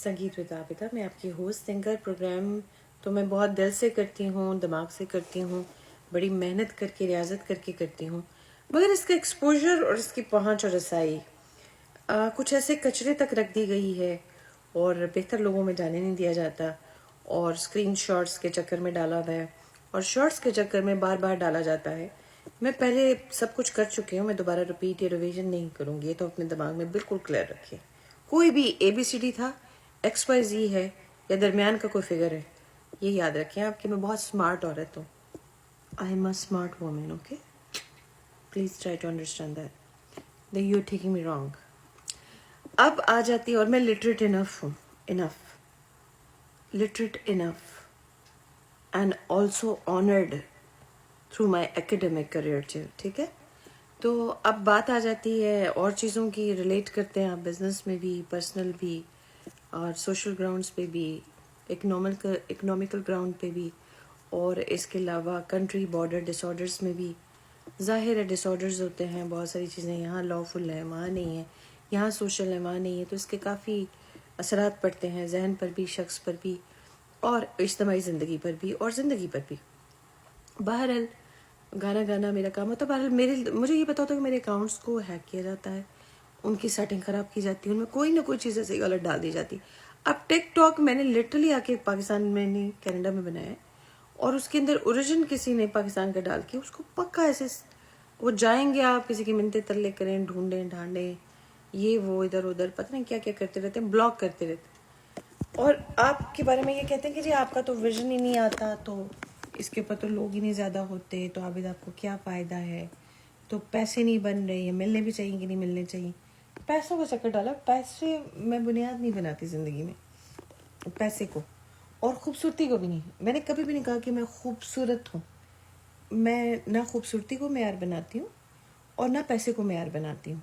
संगीत विद आबिदा। मैं आपकी होस्ट सिंगर। प्रोग्राम तो मैं बहुत दिल से करती हूँ, दिमाग से करती हूँ, बड़ी मेहनत करके, रियाजत करके करती हूँ, मगर इसका एक्सपोजर और इसकी पहुँच और रसाई कुछ ऐसे कचरे तक रख दी गई है और बेहतर लोगों में जाने नहीं दिया जाता, और स्क्रीन शॉट्स के चक्कर में डाला हुआ है और शॉर्ट्स के चक्कर में बार बार डाला जाता है। मैं पहले सब कुछ कर चुकी हूँ, मैं दोबारा रिपीट या रिवीजन नहीं करूँगी, ये तो अपने दिमाग में बिल्कुल क्लियर रखिए। कोई भी ABCD था, XYZ है या दरमियान का कोई फिगर है, ये याद रखें आप कि मैं बहुत स्मार्ट औरत हूँ। I am a smart woman, okay? Please try to understand that you are taking me wrong. अब आ जाती है, और मैं लिटरेट इनफ हूँ, literate enough and also honoured through my academic career too, ठीक है? तो अब बात आ जाती है और चीज़ों की, रिलेट करते हैं आप बिजनेस में भी, पर्सनल भी, और सोशल ग्राउंड्स पे भी, इकोनॉमिकल ग्राउंड पे भी, और इसके अलावा कंट्री बॉर्डर डिसऑर्डर्स में भी। जाहिर है डिसऑर्डर्स होते हैं, बहुत सारी चीज़ें यहाँ लॉफुल हैं, वहाँ नहीं है, यहाँ सोशल है, वहाँ नहीं है, तो इसके काफ़ी असरात पड़ते हैं जहन पर भी, शख्स पर भी, और इज्तमाही ज़िंदगी पर भी, और ज़िंदगी पर भी। बहरहाल गाना गाना मेरा काम होता है। बहरहाल मुझे ये पता होता है कि मेरे अकाउंट्स को हैक किया जाता है, उनकी सेटिंग ख़राब की जाती है, उनमें कोई ना कोई चीज़ ऐसी गलत डाल दी जाती। अब टिकटॉक मैंने लिटरली आके पाकिस्तान में नहीं, कनाडा में बनाया है, और उसके अंदर ओरिजिन किसी ने पाकिस्तान का डाल के उसको पक्का ऐसे वो जाएंगे, आप किसी की मिन्नतें तरले करें, ढूंढें ढांडें, ये वो इधर उधर पता नहीं क्या क्या करते रहते हैं, ब्लॉक करते रहते हैं, और आपके बारे में ये कहते हैं कि जी आपका तो विजन ही नहीं आता, तो इसके ऊपर तो लोग ही नहीं ज़्यादा होते, तो आबिद आपको क्या फ़ायदा है, तो पैसे नहीं बन रहे, ये मिलने भी चाहिए कि नहीं मिलने चाहिए। पैसों का चक्कर डाला। पैसे मैं बुनियाद नहीं बनाती ज़िंदगी में, पैसे को और ख़ूबसूरती को भी नहीं। मैंने कभी भी नहीं कहा कि मैं खूबसूरत हूँ। मैं ना खूबसूरती को मेयार बनाती हूँ और ना पैसे को मेयार बनाती हूँ,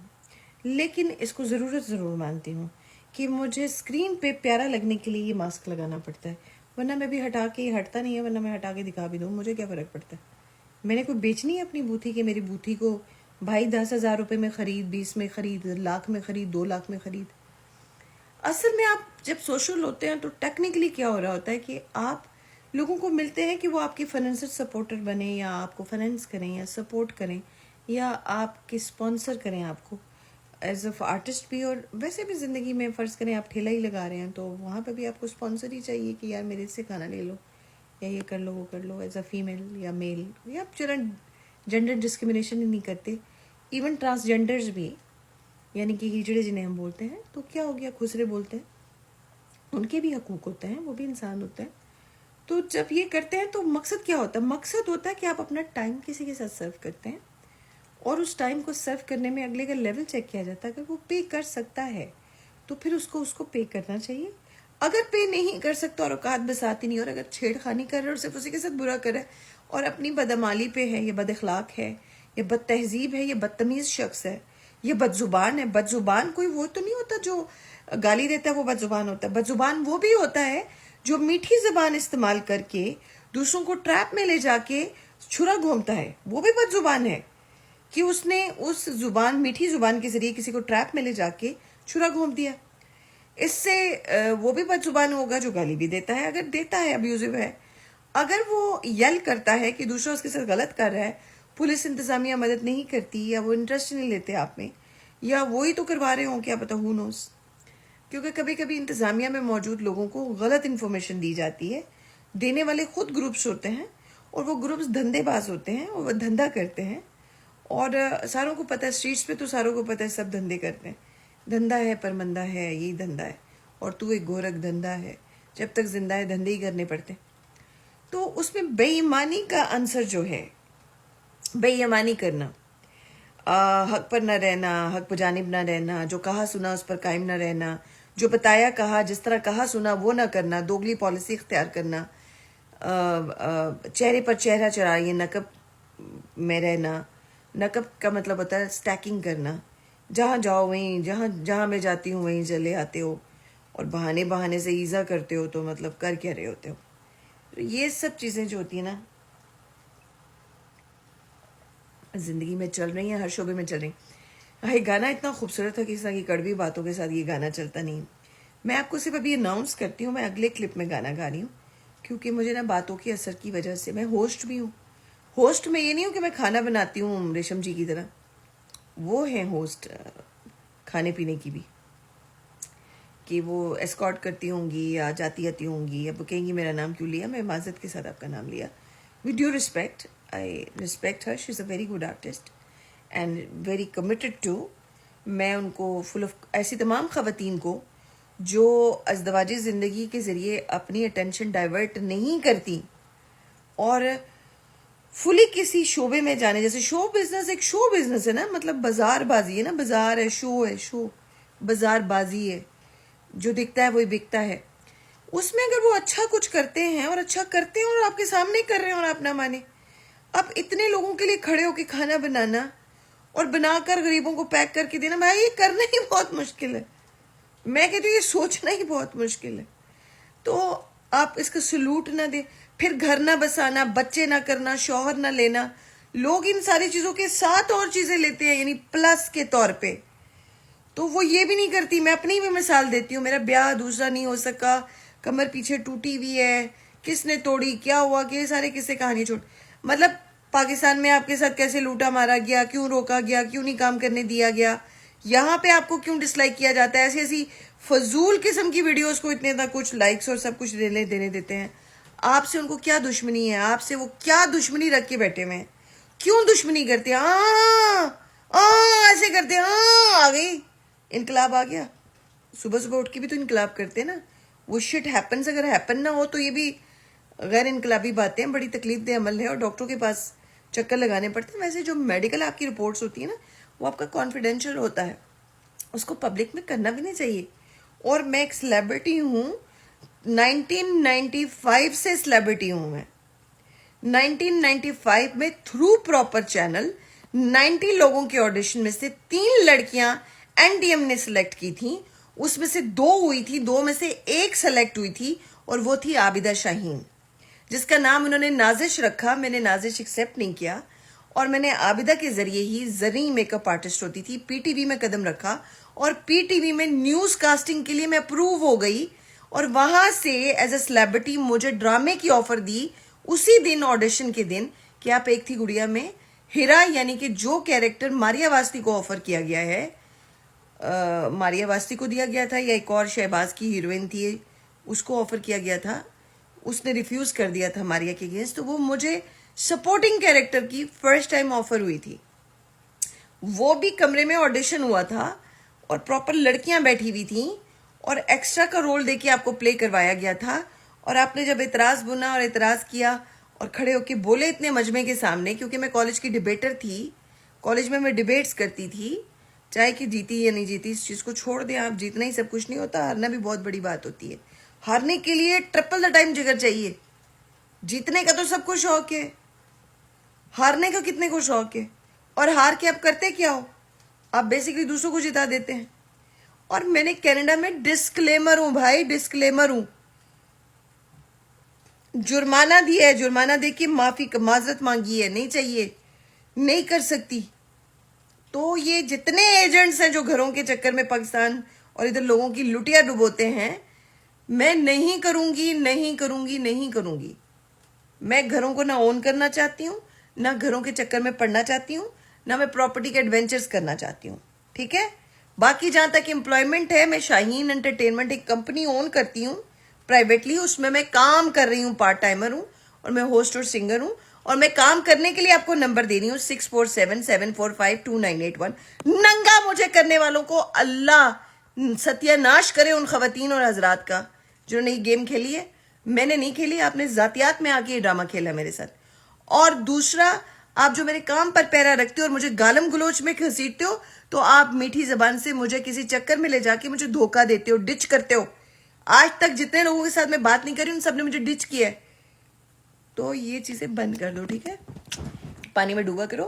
लेकिन इसको ज़रूरत ज़रूर मानती हूँ कि मुझे स्क्रीन पे प्यारा लगने के लिए ये मास्क लगाना पड़ता है, वरना मैं भी हटा के, हटता नहीं है, वरना मैं हटा के दिखा भी दूँ, मुझे क्या फ़र्क पड़ता है। मैंने कोई बेचनी है अपनी बूथी कि मेरी बूथी को भाई 10,000 रुपये में ख़रीद, 20 में ख़रीद, लाख में ख़रीद, 2 लाख में ख़रीद। असल में आप जब सोशल होते हैं तो टेक्निकली क्या हो रहा होता है कि आप लोगों को मिलते हैं कि वो आपके फाइनेंशियल सपोर्टर बने, या आपको फाइनेंस करें, या सपोर्ट करें, या आपके स्पॉन्सर करें आपको एज अ आर्टिस्ट भी। और वैसे भी ज़िंदगी में फ़र्ज़ करें आप ठेला ही लगा रहे हैं, तो वहाँ पे भी आपको स्पॉन्सर ही चाहिए कि यार मेरे से खाना ले लो, या ये कर लो, वो कर लो, एज अ फीमेल या मेल, या चलो जेंडर डिस्क्रिमिनेशन ही नहीं करते, इवन ट्रांसजेंडर्स भी, यानी कि हिजड़े जिन्हें हम बोलते हैं, तो क्या हो गया, खुसरे बोलते हैं, उनके भी हकूक़ होते हैं, वो भी इंसान होते हैं। तो जब ये करते हैं तो मकसद क्या होता है? मकसद होता है कि आप अपना टाइम किसी के साथ सर्व करते हैं, और उस टाइम को सर्व करने में अगले का लेवल चेक किया जाता है। अगर वो पे कर सकता है तो फिर उसको पे करना चाहिए। अगर पे नहीं कर सकता और औकात बसाती नहीं, और अगर छेड़खानी कर रहा है और सिर्फ उसी के साथ बुरा कर रहा है और अपनी बदअमाली पे है, ये बद अखलाक है, ये बद तहजीब है, ये बदतमीज़ शख्स है, ये बदजुबान है। बदजुबान कोई वो तो नहीं होता जो गाली देता है वो बदजुबान होता है। बदजुबान वो भी होता है जो मीठी ज़बान इस्तेमाल करके दूसरों को ट्रैप में ले जाके छुरा घूमता है, वो भी बदजुबान है कि उसने उस जुबान, मीठी जुबान के जरिए किसी को ट्रैप में ले जाके छुरा घूम दिया। इससे वो भी बदजुबान होगा जो गाली भी देता है, अगर देता है, अब्यूजिव है। अगर वो यल करता है कि दूसरा उसके साथ गलत कर रहा है, पुलिस इंतजामिया मदद नहीं करती, या वो इंटरेस्ट नहीं लेते आप में, या वो ही तो करवा रहे हों, क्या पता, हू नोस। क्योंकि कभी कभी इंतजामिया में मौजूद लोगों को गलत इन्फॉर्मेशन दी जाती है। देने वाले खुद ग्रुप्स होते हैं, और वो ग्रुप्स धंधेबाज होते हैं, और वो धंधा करते हैं। और सारों को पता है, स्ट्रीट्स पे तो सारों को पता है, सब धंधे करते हैं। धंधा है परमंदा है, यही धंधा है, और तू एक गोरख धंधा है। जब तक जिंदा है धंधे ही करने पड़ते हैं। तो उसमें बेईमानी का आंसर जो है, बेईमानी करना, हक पर न रहना, हक पर जानिब न रहना, जो कहा सुना उस पर कायम न रहना, जो बताया कहा, जिस तरह कहा सुना वो ना करना, दोगली पॉलिसी इख्तियार करना, चेहरे पर चेहरा चढ़ाइए, नकब में रहना। नकब का मतलब होता है स्टैकिंग करना, जहाँ जाओ वहीं, जहाँ मैं जाती हूँ वहीं चले आते हो, और बहाने बहाने से ईज़ा करते हो, तो मतलब कर क्या रहे होते हो। तो ये सब चीज़ें जो होती हैं ना, ज़िंदगी में चल रही हैं, हर शोबे में चल रही हैं। ये गाना इतना खूबसूरत था कि इस तरह की कड़वी बातों के साथ ये गाना चलता नहीं। मैं आपको सिर्फ अभी अनाउंस करती हूँ, मैं अगले क्लिप में गाना गा रही हूँ, क्योंकि मुझे ना बातों के असर की वजह से, मैं होस्ट भी हूँ। होस्ट में ये नहीं हूँ कि मैं खाना बनाती हूँ रेशम जी की तरह, वो है होस्ट खाने पीने की भी, कि वो एस्कॉर्ट करती होंगी या जाती आती होंगी, अब वो कहेंगी मेरा नाम क्यों लिया, मैं माजरत के साथ आपका नाम लिया। With due respect, I respect her, she is a very good artist and very committed to. मैं उनको फुल ऑफ, ऐसी तमाम ख़वातीन को जो अज़दवाजी ज़िंदगी के ज़रिए अपनी अटेंशन डाइवर्ट नहीं करती और फुली किसी शोबे में जाने, जैसे शो बिजनेस एक शो बिजनेस है ना, मतलब बाजार बाजी है ना, बाजार है, शो बाजार बाजी है, जो दिखता है वही बिकता है। उसमें अगर वो अच्छा कुछ करते हैं और अच्छा करते हैं और आपके सामने कर रहे हैं और आप ना माने, अब इतने लोगों के लिए खड़े होकर खाना बनाना और बनाकर गरीबों को पैक करके देना, भाई ये करना ही बहुत मुश्किल है। मैं कहती हूँ ये सोचना ही बहुत मुश्किल है। तो आप इसका सलूट ना दे, फिर घर ना बसाना, बच्चे ना करना, शौहर ना लेना, लोग इन सारी चीज़ों के साथ और चीज़ें लेते हैं यानी प्लस के तौर पे, तो वो ये भी नहीं करती। मैं अपनी भी मिसाल देती हूँ, मेरा ब्याह दूसरा नहीं हो सका, कमर पीछे टूटी हुई है, किसने तोड़ी, क्या हुआ, कि सारे किस्से कहानी छोड़, मतलब पाकिस्तान में आपके साथ कैसे लूटा मारा गया, क्यों रोका गया, क्यों नहीं काम करने दिया गया, यहाँ पे आपको क्यों डिसलाइक किया जाता है, ऐसी ऐसी फजूल किस्म की वीडियोस को इतने कुछ लाइक्स और सब कुछ देने देते हैं। आपसे उनको क्या दुश्मनी है, आपसे वो क्या दुश्मनी रख के बैठे हुए हैं, क्यों दुश्मनी करते हैं, ऐसे करते हैं, आ गई इनकलाब आ गया। सुबह सुबह उठ के भी तो इनकलाब करते हैं ना, वो शिट हैपन्स, अगर हैपन ना हो तो ये भी गैर इनकलाबी बातें हैं, बड़ी तकलीफ दे अमल है और डॉक्टरों के पास चक्कर लगाने पड़ते हैं। वैसे जो मेडिकल आपकी रिपोर्ट्स होती है ना, वो आपका कॉन्फिडेंशियल होता है, उसको पब्लिक में करना भी नहीं चाहिए। और मैं एक सेलिब्रिटी हूँ, 1995 से सेलिब्रिटी हूँ मैं। 1995 में थ्रू प्रॉपर चैनल 90 लोगों के ऑडिशन में से 3 लड़कियां एनडीएम ने सिलेक्ट की थी, उसमें से 2 हुई थी, 2 में से 1 सेलेक्ट हुई थी और वो थी आबिदा शाहीन, जिसका नाम उन्होंने नाजिश रखा। मैंने नाजिश एक्सेप्ट नहीं किया और मैंने आबिदा के जरिए ही जरी मेकअप आर्टिस्ट होती थी, पीटीवी में कदम रखा और पीटीवी में न्यूज कास्टिंग के लिए मैं अप्रूव हो गई और वहां से एज ए सेलिब्रिटी मुझे ड्रामे की ऑफर दी उसी दिन, ऑडिशन के दिन, कि आप एक थी गुड़िया में हिरा, यानी कि जो कैरेक्टर मारिया वास्ती को ऑफर किया गया है, मारिया वास्ती को दिया गया था या एक और शहबाज की हीरोइन थी उसको ऑफर किया गया था, उसने रिफ्यूज कर दिया था मारिया के अगेंस्ट, तो वो मुझे सपोर्टिंग कैरेक्टर की फर्स्ट टाइम ऑफर हुई थी। वो भी कमरे में ऑडिशन हुआ था और प्रॉपर लड़कियां बैठी हुई थी और एक्स्ट्रा का रोल देके आपको प्ले करवाया गया था। और आपने जब एतराज बुना और एतराज किया और खड़े होके बोले इतने मजमे के सामने, क्योंकि मैं कॉलेज की डिबेटर थी, कॉलेज में मैं डिबेट्स करती थी, चाहे कि जीती या नहीं जीती, इस चीज़ को छोड़ दें आप, जीतना ही सब कुछ नहीं होता, हारना भी बहुत बड़ी बात होती है। हारने के लिए ट्रिपल द टाइम जिगर चाहिए, जीतने का तो सबको शौक है, हारने का कितने को शौक है। और हार के आप करते क्या हो, आप बेसिकली दूसरों को जिता देते हैं। और मैंने कनाडा में डिस्क्लेमर हूं भाई, डिस्क्लेमर हूं, जुर्माना दिया है, जुर्माना दे के माफी माजरत मांगी है, नहीं चाहिए, नहीं कर सकती। तो ये जितने एजेंट्स हैं जो घरों के चक्कर में पाकिस्तान और इधर लोगों की लुटिया डुबोते हैं, मैं नहीं करूंगी, नहीं करूंगी, नहीं करूंगी। मैं घरों को ना ओन करना चाहती हूँ, ना घरों के चक्कर में पड़ना चाहती हूँ, ना मैं प्रॉपर्टी के एडवेंचर्स करना चाहती हूँ, ठीक है। बाकी जहां तक एम्प्लॉयमेंट है, मैं शाहीन एंटरटेनमेंट एक कंपनी ओन करती हूँ प्राइवेटली, उसमें मैं काम कर रही हूँ, पार्ट टाइमर हूँ और मैं होस्ट और सिंगर हूँ। और मैं काम करने के लिए आपको नंबर दे रही हूँ 6477452981। नंगा मुझे करने वालों को अल्लाह सत्यानाश करे, उन खवातीन और हजरात का जिन्होंने ये गेम खेली है। मैंने नहीं खेली, आपने जातियात में आके ये ड्रामा खेला मेरे साथ। और दूसरा, आप जो मेरे काम पर पैरा रखते हो और मुझे गालम गलोच में घसीटते हो, तो आप मीठी जबान से मुझे किसी चक्कर में ले जाके मुझे धोखा देते हो, डिच करते हो। आज तक जितने लोगों के साथ मैं बात नहीं करी उन सबने मुझे डिच किया है, तो ये चीजें बंद कर दो, ठीक है। पानी में डूबा करो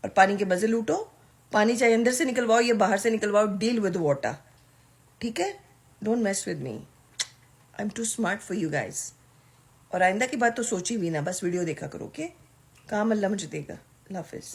और पानी के मजे लूटो। पानी चाहे अंदर से निकलवाओ या बाहर से निकलवाओ, डील विद वाटर, ठीक है। Don't mess with me, I am too smart for you guys. और आइंदा की बात तो सोची भी ना, बस वीडियो देखा करो, ओके। काम अल्लाह मुझे देगा। अल्लाह हाफिज।